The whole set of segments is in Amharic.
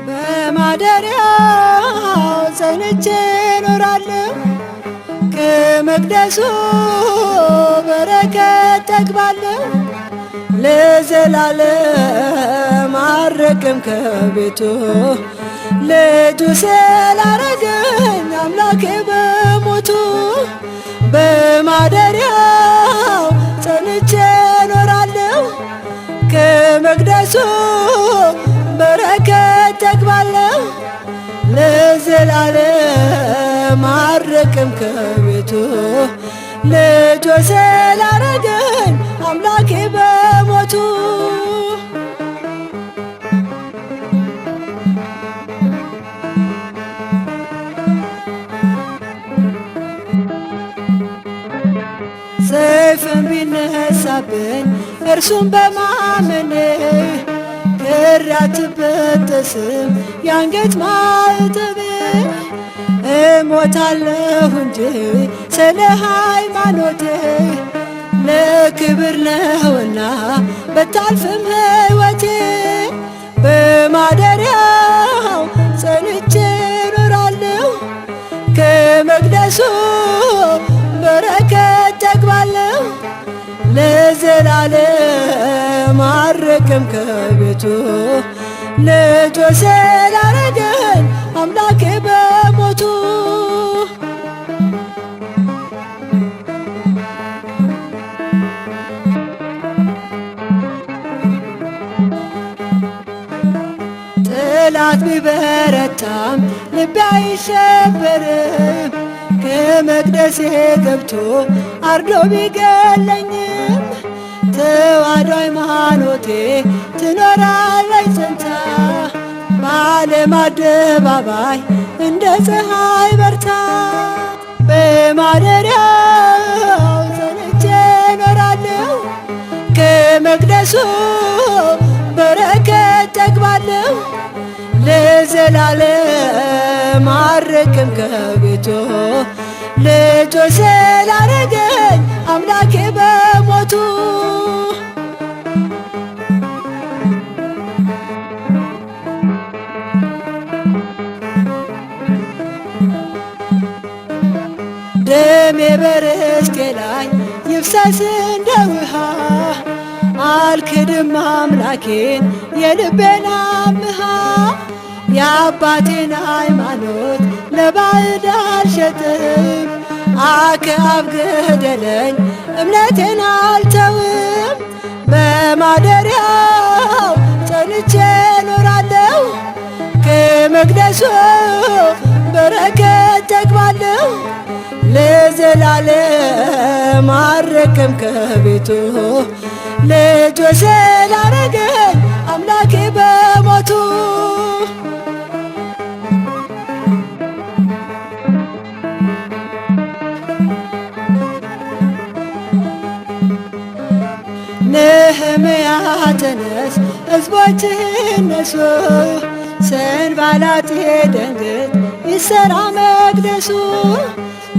በማደሪያው ጸንቼ እኖራለሁ ከመቅደሱ በረከት ጠግባለሁ ለዘላለም አልርቅም ከቤቱ ልጁ ስላረገኝ አምላኬ በሞቱ በማደሪያው ጸንቼ እኖራለሁ ከመቅደሱ በረከት ጠግባለሁ ለዘላለም አልርቅም ከቤቱ ልጁ ስላረገኝ አምላኬ በሞቱ ሰይፍም ቢነሳብኝ እርሱም በማመን ክር አትበጠስም የአንገት ማዕተቤ እሞታለሁ እንጂ ስለ ሃይማኖቴ ለክብር ነውና በታልፍም ሕይወቴ በማደሪያው ጸንቼ እኖራለሁ ከመቅደሱ በረከት ጠግባለሁ ለዘላለም አልርቅም ከቤቱ ልጁ ስላረገኝ አምላኬ በሞቱ ጠላት ቢበረታም ልቤ አይሸበርም ከመቅደሴ ገብቶ አርዶ ቢገለኝም ተዋሕዶ ሃይማኖቴ ትኖራለች ጸንታ በዓለም አደባባይ እንደ ፀሐይ በርታ በማደሪያው ጸንቼ እኖራለሁ ከመቅደሱ በረከት ጠግባለሁ ለዘላለም አልርቅም ከቤቱ ልጁ ስላረገኝ አምላኬ በሞቱ ደሜ በርስቴ ላይ ይፍሰስ እንደ ውሃ አልክድም አምላኬን የልቤን አምሃ የአባቴን ሃይማኖት ለባዕድ አልሸጥም አክዓብ ገደለኝ እምነቴን አልተውም በማደሪያው ጸንቼ እኖራለሁ ከመቅደሱ በረከት ጠግባለሁ ለዘላለም አልርቅም ከቤቱ ልጁ ስላረገኝ አምላኬ በሞቱ ነህምያ ተነስ ሕዝቦችህን ነሱ ሰንባላጥ ደንግጥ ይሰራ መቅደሱ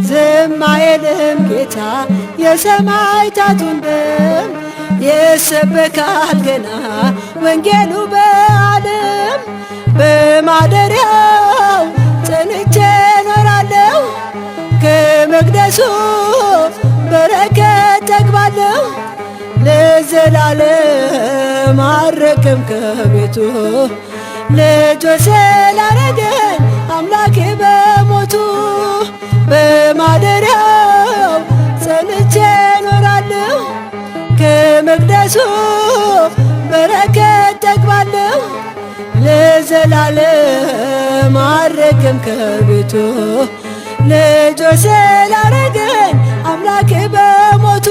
ዝም አይልም ጌታ የሰማዕታቱን ደም ይሰበካል ገና ወንጌሉ በዓለም በማደሪያው ጸንቼ እኖራለሁ ከመቅደሱ በረከት ጠግባለሁ ለዘላለም አልርቅም ከቤቱ ልጁ ስላረገኝ አምላኬ በሞቱ በማደሪያው ጸንቼ እኖራለሁ ከመቅደሱ በረከት ጠግባለሁ ለዘላለም አልርቅም ከቤቱ ልጁ ስላረገኝ አምላኬ በሞቱ